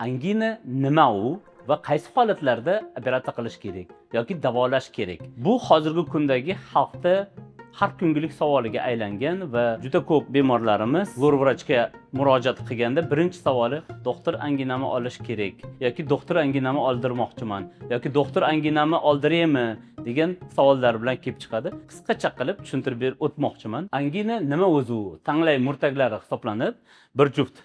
Angina nima u va qaysi holatlarda operatsiya qilish kerak yoki davolash kerak? Bu hozirgi kundagi xalqda har kungilik savoliga aylangan va juda ko'p bemorlarimiz lor vrachga murojaat qilganda birinchi savoli doktor anginamni olish kerak yoki doktor anginamni oldirmoqchiman yoki doktor anginamni oldiraymi degan savollar bilan kelib chiqadi. Qisqacha qilib tushuntirib berib o'tmoqchiman. Angina nima o'zi u? Tanglay murtaklari hisoblanib, bir juft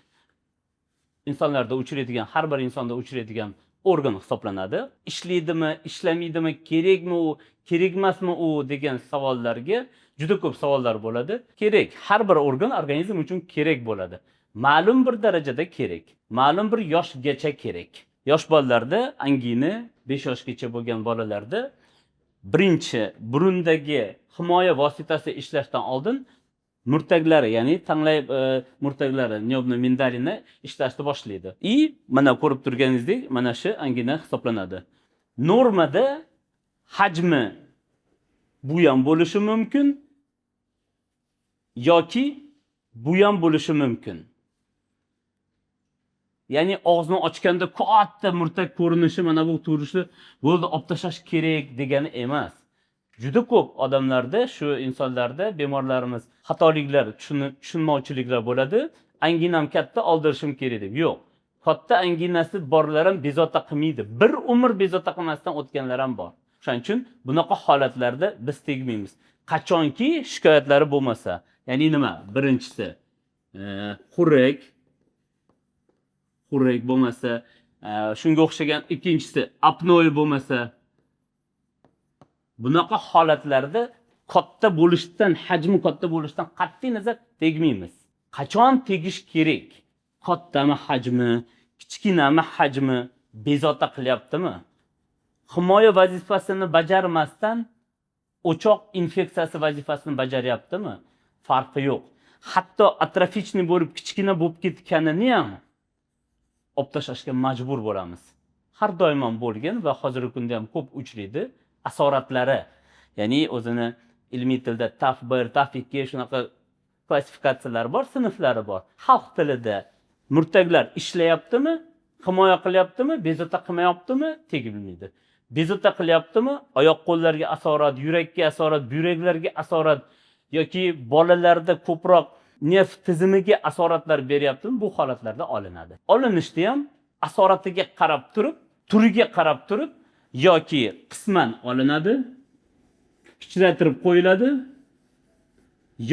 insonlarda uchraydigan, har bir insonda uchraydigan organ hisoblanadi. Ishlaydimi, ishlamaydimi, kerakmi u, kerak emasmi u degan savollarga juda ko'p savollar bo'ladi. Kerak, har bir organ organizm uchun kerak bo'ladi. Ma'lum bir darajada kerak, ma'lum bir yoshgacha kerak. Yosh bolalarda angina 5 yoshgacha bo'lgan bolalarda birinchi burundagi himoya vositasi ishlashdan oldin murtaklari, ya'ni tanglay murtaklari, nyobni mindalini ishlashni boshlaydi. Mana ko'rib turganingizdek, mana shu angina hisoblanadi. Normada hajmi bu ham bo'lishi mumkin yoki bu ham bo'lishi mumkin. Ya'ni og'izni ochganda katta murtak ko'rinishi mana bu turishi bo'ldi, olib tashlash kerak degani emas. Juda ko'p odamlarda, shu insonlarda bemorlarimiz xatoliklar, tushunmovchiliklar bo'ladi. Anginam katta, oldirishim kerak deb. Yo'q. Katta anginasi borlar ham bezovta qilmaydi. Bir umr bezovta qilmasdan o'tganlar ham bor. Shuning uchun bunaqa holatlarda biz tegmaymiz. Qachonki shikoyatlari bo'lmasa, ya'ni nima? Birinchisi xurak bo'lmasa, shunga o'xshagan, ikkinchisi apnoe bo'lmasa, bunaqa holatlarda katta bo'lishdan, hajmi katta bo'lishdan qat'iy nazar tegmaymiz. Qachon tegish kerak? Kattami hajmi, kichkinami hajmi bezovta qilyaptimi? Himoya vazifasini bajarmasdan o'choq infeksiyasi vazifasini bajaryaptimi? Farqi yo'q. Hatto atrofichniy bo'lib kichkina bo'lib ketganini ham olib tashlashga majbur bo'lamiz. Har doim ham bo'lgan va hozirgi kunda ham ko'p uchraydi. Asoratlari, ya'ni o'zini ilmiy tilda TAF 1, TAF 2 shunaqa klassifikatsiyalar bor, sinflari bor. Xalq tilida murtaklar ishlayaptimi, himoya qilyaptimi, bezovta qilmayaptimi, tegilmaydi. Bezovta qilyaptimi, oyoq qo'llarga asorat, yurakka asorat, buyraklarga asorat yoki bolalarda ko'proq nerv tizimiga asoratlar beryaptimi, bu holatlarda olinadi. Olinishda ham asoratiga qarab turib, turiga qarab turib yoki qisman olinadi, kichrattirib qo'yiladi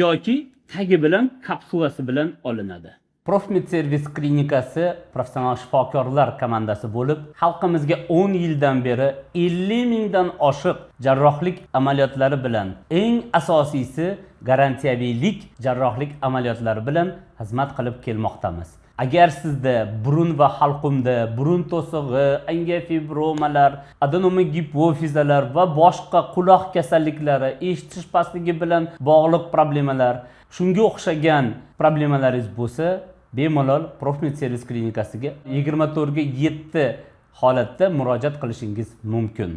yoki tagi bilan, kapsulasi bilan olinadi. Profmed Servis klinikasi professional shifokorlar komandasi bo'lib, xalqimizga 10 yildan beri 50 mingdan oshiq jarrohlik amaliyotlari bilan, eng asosiysi garantiyaviylik jarrohlik amaliyotlari bilan xizmat qilib kelmoqdamiz. Agar sizda burun va halqumda burun to'sig'i, angiofibromlar, adenoma gipofizalar va boshqa quloq kasalliklari, eshitish pastligi bilan bog'liq problemalar, shunga o'xshagan problemalaringiz bo'lsa, bemalol Profmed Servis klinikasiga 24 ga 7 holatda murojaat qilishingiz mumkin.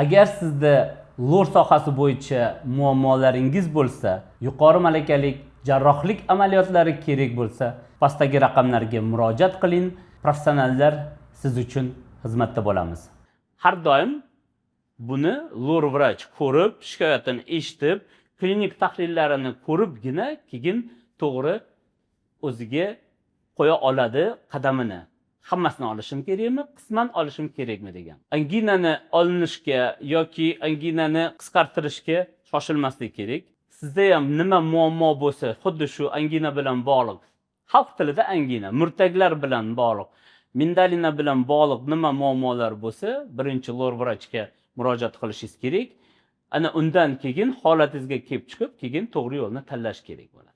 Agar sizda lor sohasi bo'yicha muammolaringiz bo'lsa, yuqori malakalik jarrohlik amaliyotlari kerak bo'lsa, pastdagi raqamlarga murojaat qiling. Professionallar siz uchun xizmatda bo'lamiz. Har doim buni lor vrach ko'rib, shikoyatini eshitib, klinik tahlillarini ko'ribgina keyin to'g'ri o'ziga qo'ya oladi qadamini. Hammasini olishim kerakmi, qisman olishim kerakmi degan. Anginani olinishga yoki anginani qisqartirishga shoshilmaslik kerak. Sizda ham nima muammo bo'lsa, xuddi shu angina bilan bog'liq, xalq tilida angina, murtaklar bilan bog'liq, mindalina bilan bog'liq nima muammolar bo'lsa, birinchi lor vrachga murojaat qilishingiz kerak. Ana undan keyin holatingizga kelib chiqib, keyin to'g'ri yo'lni tanlash kerak bo'ladi.